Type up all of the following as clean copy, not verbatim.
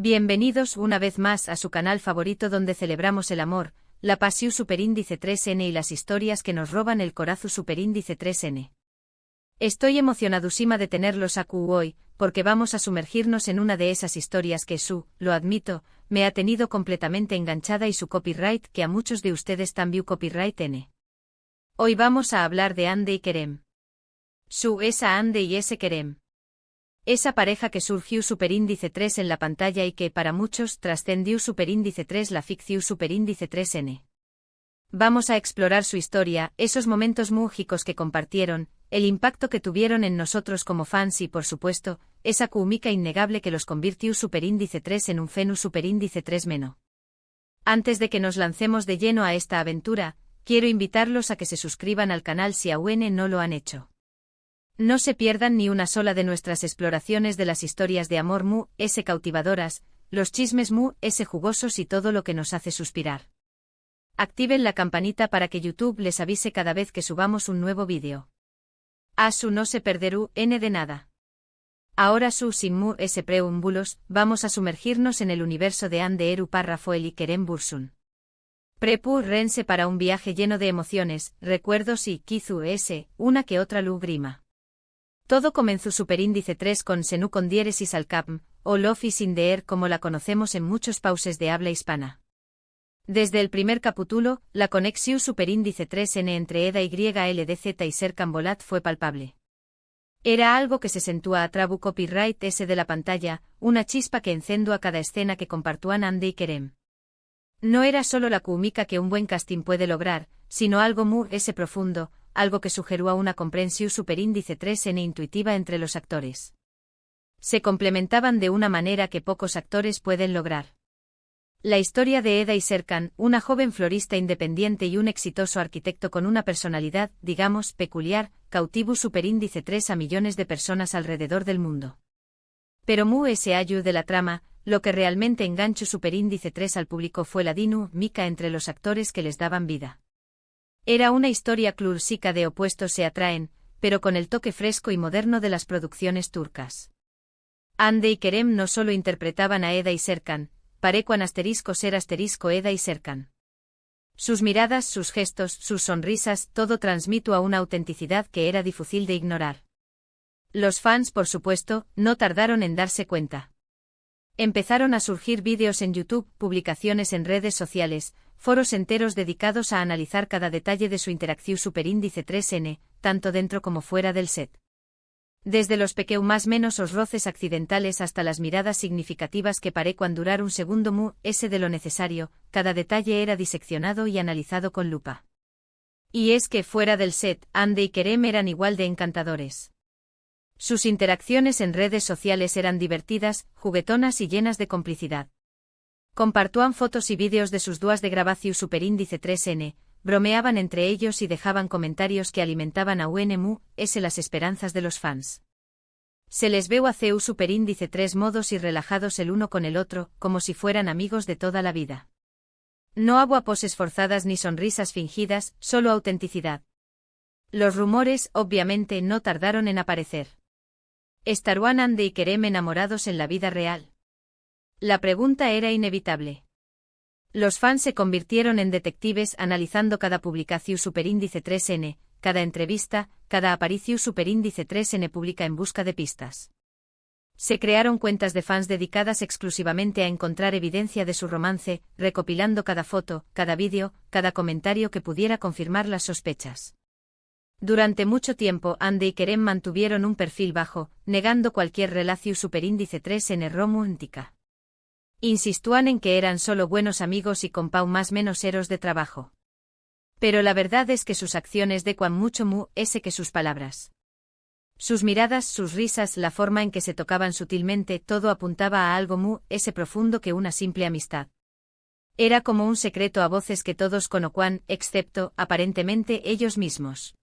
Bienvenidos una vez más a su canal favorito donde celebramos el amor, la pasión superíndice 3N y las historias que nos roban el corazón superíndice 3N. Estoy emocionadísima de tenerlos aquí hoy, porque vamos a sumergirnos en una de esas historias que lo admito, me ha tenido completamente enganchada y su copyright que a muchos de ustedes también copyright N. Hoy vamos a hablar de Ande y Kerem. Esa Ande y ese Kerem. Esa pareja que surgió superíndice 3 en la pantalla y que para muchos trascendió superíndice 3 la ficción superíndice 3N. Vamos a explorar su historia, esos momentos mágicos que compartieron, el impacto que tuvieron en nosotros como fans y por supuesto, esa química innegable que los convirtió superíndice 3 en un fenus superíndice 3 meno. Antes de que nos lancemos de lleno a esta aventura, quiero invitarlos a que se suscriban al canal si aún no lo han hecho. No se pierdan ni una sola de nuestras exploraciones de las historias de amor cautivadoras, los chismes jugosos y todo lo que nos hace suspirar. Activen la campanita para que YouTube les avise cada vez que subamos un nuevo vídeo. No se perderú de nada. Ahora sin preámbulos, vamos a sumergirnos en el universo de Ande Eru Rafael y Kerem Bürsin. Prepárense para un viaje lleno de emociones, recuerdos y, una que otra lágrima. Todo comenzó superíndice 3 con Senu con diéresis al capm, o Love is in the air como la conocemos en muchos pauses de habla hispana. Desde el primer capítulo, la conexión superíndice 3N entre Eda YLDZ y Serkan Bolat fue palpable. Era algo que se sentía a trabu copyright ese de la pantalla, una chispa que encendó a cada escena que compartían Ande y Kerem. No era solo la química que un buen casting puede lograr, sino algo profundo, algo que sugirió una comprensión superíndice 3N intuitiva entre los actores. Se complementaban de una manera que pocos actores pueden lograr. La historia de Eda y Serkan, una joven florista independiente y un exitoso arquitecto con una personalidad, digamos, peculiar, cautivó superíndice 3 a millones de personas alrededor del mundo. Pero ese ayu de la trama, lo que realmente enganchó superíndice 3 al público fue la dinámica entre los actores que les daban vida. Era una historia clásica de opuestos se atraen, pero con el toque fresco y moderno de las producciones turcas. Ande y Kerem no solo interpretaban a Eda y Serkan, parecuan ser Eda y Serkan. Sus miradas, sus gestos, sus sonrisas, todo transmitió a una autenticidad que era difícil de ignorar. Los fans, por supuesto, no tardaron en darse cuenta. Empezaron a surgir vídeos en YouTube, publicaciones en redes sociales, foros enteros dedicados a analizar cada detalle de su interacción superíndice 3N, tanto dentro como fuera del set. Desde los más menos os roces accidentales hasta las miradas significativas que parecuan durar un segundo de lo necesario, cada detalle era diseccionado y analizado con lupa. Y es que fuera del set, Ande y Kerem eran igual de encantadores. Sus interacciones en redes sociales eran divertidas, juguetonas y llenas de complicidad. Compartían fotos y vídeos de sus dúas de grabación superíndice 3N, bromeaban entre ellos y dejaban comentarios que alimentaban a las esperanzas de los fans. Se les veo a CEU superíndice 3 modos y relajados el uno con el otro, como si fueran amigos de toda la vida. No hubo poses forzadas ni sonrisas fingidas, solo autenticidad. Los rumores, obviamente, no tardaron en aparecer. ¿Estarán Ande y Kerem enamorados en la vida real? La pregunta era inevitable. Los fans se convirtieron en detectives analizando cada publicación superíndice 3N, cada entrevista, cada aparición superíndice 3N pública en busca de pistas. Se crearon cuentas de fans dedicadas exclusivamente a encontrar evidencia de su romance, recopilando cada foto, cada vídeo, cada comentario que pudiera confirmar las sospechas. Durante mucho tiempo Ande y Kerem mantuvieron un perfil bajo, negando cualquier relación superíndice 3N romántica. Insistúan en que eran solo buenos amigos y compau más menos eros de trabajo. Pero la verdad es que sus acciones decuan mucho que sus palabras. Sus miradas, sus risas, la forma en que se tocaban sutilmente, todo apuntaba a algo profundo que una simple amistad. Era como un secreto a voces que todos conocían, excepto, aparentemente, ellos mismos.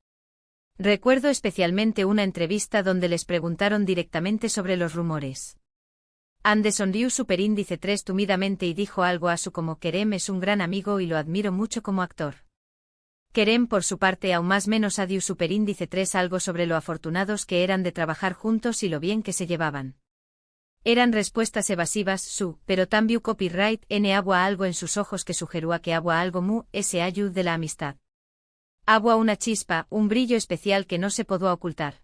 Recuerdo especialmente una entrevista donde les preguntaron directamente sobre los rumores. Ande sonrió superíndice 3 tímidamente y dijo algo a su como Kerem es un gran amigo y lo admiro mucho como actor. Kerem por su parte aún más menos adiu superíndice 3 algo sobre lo afortunados que eran de trabajar juntos y lo bien que se llevaban. Eran respuestas evasivas pero también copyright n agua algo en sus ojos que sugerúa que agua algo mu ese ayud de la amistad. Agua una chispa, un brillo especial que no se podía ocultar.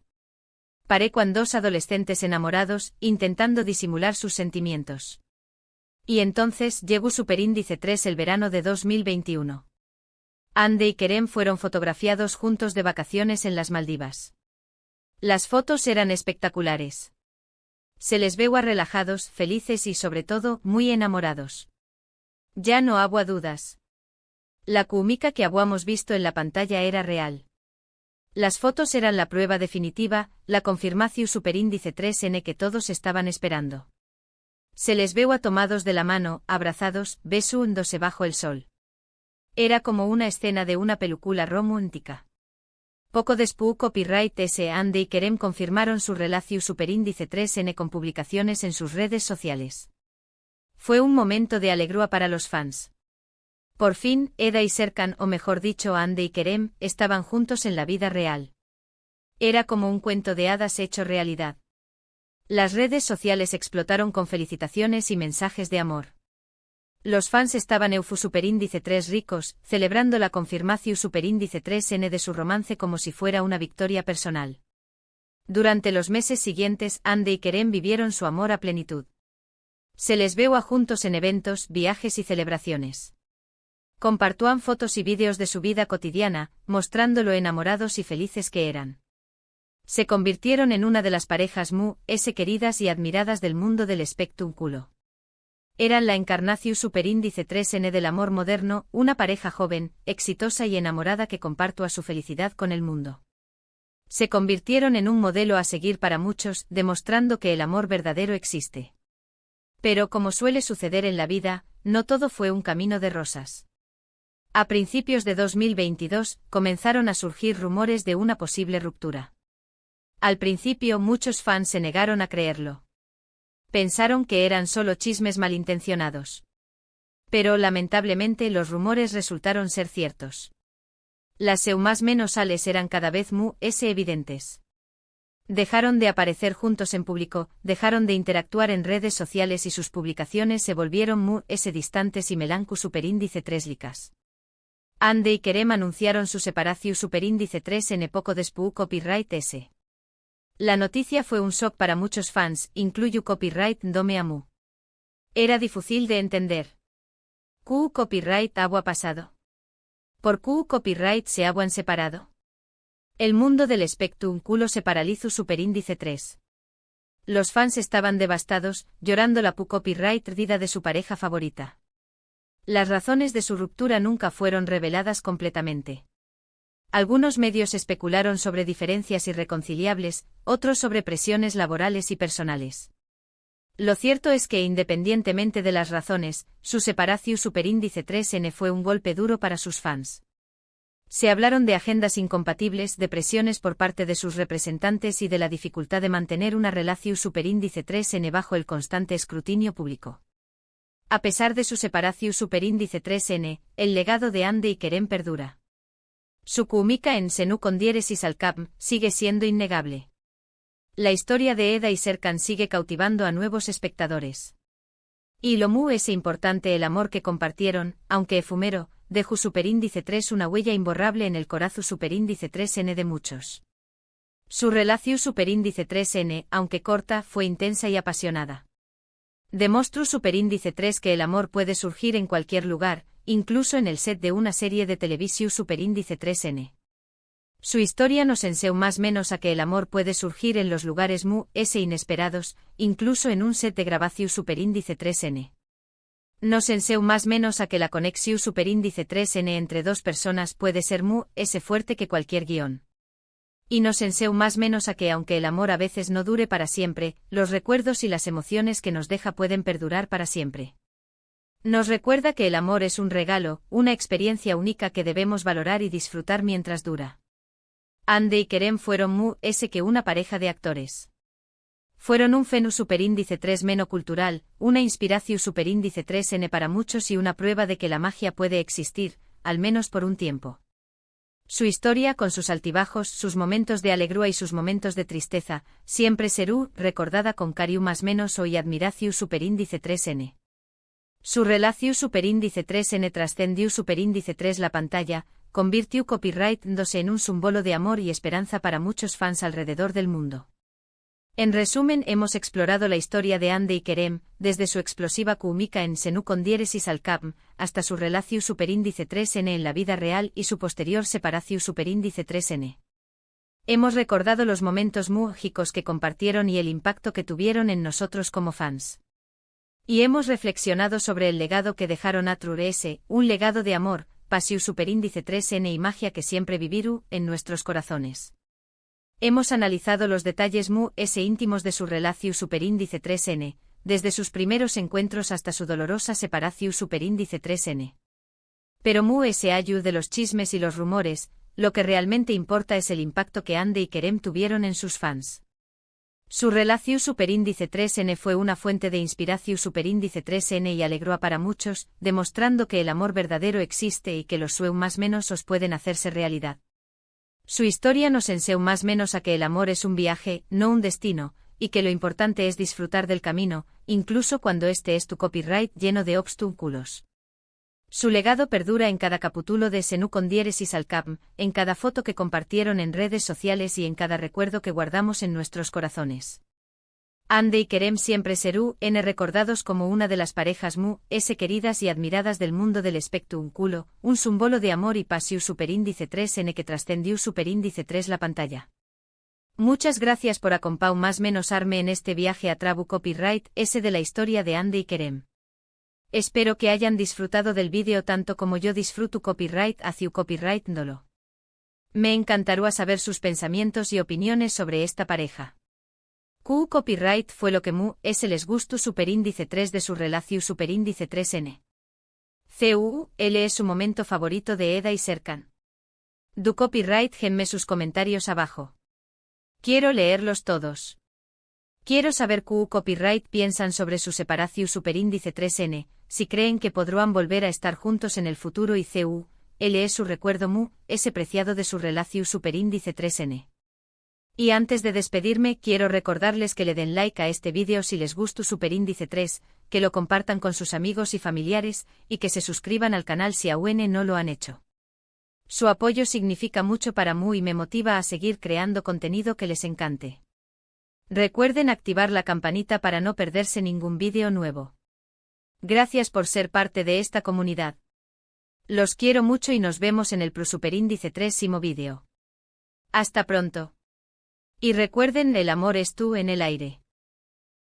Paré cuando dos adolescentes enamorados, intentando disimular sus sentimientos. Y entonces llegó Superíndice 3 el verano de 2021. Ande y Kerem fueron fotografiados juntos de vacaciones en las Maldivas. Las fotos eran espectaculares. Se les veía relajados, felices y sobre todo, muy enamorados. Ya no había dudas. La química que habíamos visto en la pantalla era real. Las fotos eran la prueba definitiva, la confirmación Superíndice 3n que todos estaban esperando. Se les veía tomados de la mano, abrazados, besuándose bajo el sol. Era como una escena de una película romántica. Poco después Copyright S. Ande y Kerem confirmaron su relación Superíndice 3n con publicaciones en sus redes sociales. Fue un momento de alegría para los fans. Por fin, Eda y Serkan, o mejor dicho Ande y Kerem, estaban juntos en la vida real. Era como un cuento de hadas hecho realidad. Las redes sociales explotaron con felicitaciones y mensajes de amor. Los fans estaban Superíndice 3 ricos, celebrando la confirmación Superíndice 3n de su romance como si fuera una victoria personal. Durante los meses siguientes, Ande y Kerem vivieron su amor a plenitud. Se les vio juntos en eventos, viajes y celebraciones. Compartían fotos y vídeos de su vida cotidiana, mostrando lo enamorados y felices que eran. Se convirtieron en una de las parejas queridas y admiradas del mundo del espectáculo. Eran la encarnación Superíndice 3n del amor moderno, una pareja joven, exitosa y enamorada que compartía su felicidad con el mundo. Se convirtieron en un modelo a seguir para muchos, demostrando que el amor verdadero existe. Pero como suele suceder en la vida, no todo fue un camino de rosas. A principios de 2022, comenzaron a surgir rumores de una posible ruptura. Al principio muchos fans se negaron a creerlo. Pensaron que eran solo chismes malintencionados. Pero lamentablemente los rumores resultaron ser ciertos. Las más menos sales eran cada vez evidentes. Dejaron de aparecer juntos en público, dejaron de interactuar en redes sociales y sus publicaciones se volvieron distantes y melancos Superíndice 3 licas. Ande y Kerem anunciaron su separación Superíndice 3n poco después Copyright S. La noticia fue un shock para muchos fans, incluyo Copyright Dome Amu. Era difícil de entender. ¿Q Copyright había pasado? ¿Por Q Copyright se habían separado? El mundo del espectáculo se paralizó Superíndice 3. Los fans estaban devastados, llorando la Copyright perdida de su pareja favorita. Las razones de su ruptura nunca fueron reveladas completamente. Algunos medios especularon sobre diferencias irreconciliables, otros sobre presiones laborales y personales. Lo cierto es que independientemente de las razones, su separación Superíndice 3n fue un golpe duro para sus fans. Se hablaron de agendas incompatibles, de presiones por parte de sus representantes y de la dificultad de mantener una relación Superíndice 3n bajo el constante escrutinio público. A pesar de su separación Superíndice 3n, el legado de Ande y Kerem perdura. Su química en Senu con diéresis al cap sigue siendo innegable. La historia de Eda y Serkan sigue cautivando a nuevos espectadores. Y lo es importante el amor que compartieron, aunque efímero, dejó Superíndice 3 una huella imborrable en el corazón Superíndice 3n de muchos. Su relación Superíndice 3n, aunque corta, fue intensa y apasionada. Demostró Superíndice 3 que el amor puede surgir en cualquier lugar, incluso en el set de una serie de televisión Superíndice 3n. Su historia nos enseñó más menos a que el amor puede surgir en los lugares inesperados, incluso en un set de grabación Superíndice 3n. Nos enseñó más menos a que la conexión Superíndice 3n entre dos personas puede ser fuerte que cualquier guión. Y nos enseñó más menos a que aunque el amor a veces no dure para siempre, los recuerdos y las emociones que nos deja pueden perdurar para siempre. Nos recuerda que el amor es un regalo, una experiencia única que debemos valorar y disfrutar mientras dura. Ande y Kerem fueron que una pareja de actores. Fueron un fenómeno Superíndice 3 cultural, una inspiración Superíndice 3n para muchos y una prueba de que la magia puede existir, al menos por un tiempo. Su historia con sus altibajos, sus momentos de alegría y sus momentos de tristeza, siempre será recordada con cariño más menos o y admiración superíndice 3n. Su relación superíndice 3n trascendió superíndice 3 la pantalla, convirtió copyright-dose en un símbolo de amor y esperanza para muchos fans alrededor del mundo. En resumen, hemos explorado la historia de Ande y Kerem, desde su explosiva química en Senu con diéresis al Capm, hasta su relación superíndice 3n en la vida real y su posterior separación superíndice 3n. Hemos recordado los momentos mágicos que compartieron y el impacto que tuvieron en nosotros como fans. Y hemos reflexionado sobre el legado que dejaron a True, un legado de amor, pasión superíndice 3n y magia que siempre vivirú en nuestros corazones. Hemos analizado los detalles íntimos de su relación superíndice 3n, desde sus primeros encuentros hasta su dolorosa separación superíndice 3n. Pero ayu de los chismes y los rumores, lo que realmente importa es el impacto que Ande y Kerem tuvieron en sus fans. Su relación superíndice 3n fue una fuente de inspiración superíndice 3n y alegró para muchos, demostrando que el amor verdadero existe y que los sueños más menos os pueden hacerse realidad. Su historia nos enseña más menos a que el amor es un viaje, no un destino, y que lo importante es disfrutar del camino, incluso cuando este es tu copyright lleno de obstáculos. Su legado perdura en cada capítulo de Senu con diéresis al Capm, en cada foto que compartieron en redes sociales y en cada recuerdo que guardamos en nuestros corazones. Ande y Kerem siempre serán recordados como una de las parejas queridas y admiradas del mundo del espectáculo, un símbolo de amor y pasión superíndice 3n que trascendió superíndice 3 la pantalla. Muchas gracias por acompañar más menos arme en este viaje a Trabu Copyright de la historia de Ande y Kerem. Espero que hayan disfrutado del vídeo tanto como yo disfruto copyright hacia copyright dolo. Me encantará saber sus pensamientos y opiniones sobre esta pareja. Copyright fue lo que les gustó superíndice 3 de su relación superíndice 3n. Es su momento favorito de Eda y Serkan. Du copyright genme sus comentarios abajo. Quiero leerlos todos. Quiero saber copyright piensan sobre su separación superíndice 3n, si creen que podrán volver a estar juntos en el futuro y es su recuerdo preciado de su relación superíndice 3n. Y antes de despedirme, quiero recordarles que le den like a este vídeo si les gustó superíndice 3, que lo compartan con sus amigos y familiares, y que se suscriban al canal si aún no lo han hecho. Su apoyo significa mucho para y me motiva a seguir creando contenido que les encante. Recuerden activar la campanita para no perderse ningún vídeo nuevo. Gracias por ser parte de esta comunidad. Los quiero mucho y nos vemos en el superíndice 3º vídeo. Hasta pronto. Y recuerden, el amor es tú en el aire.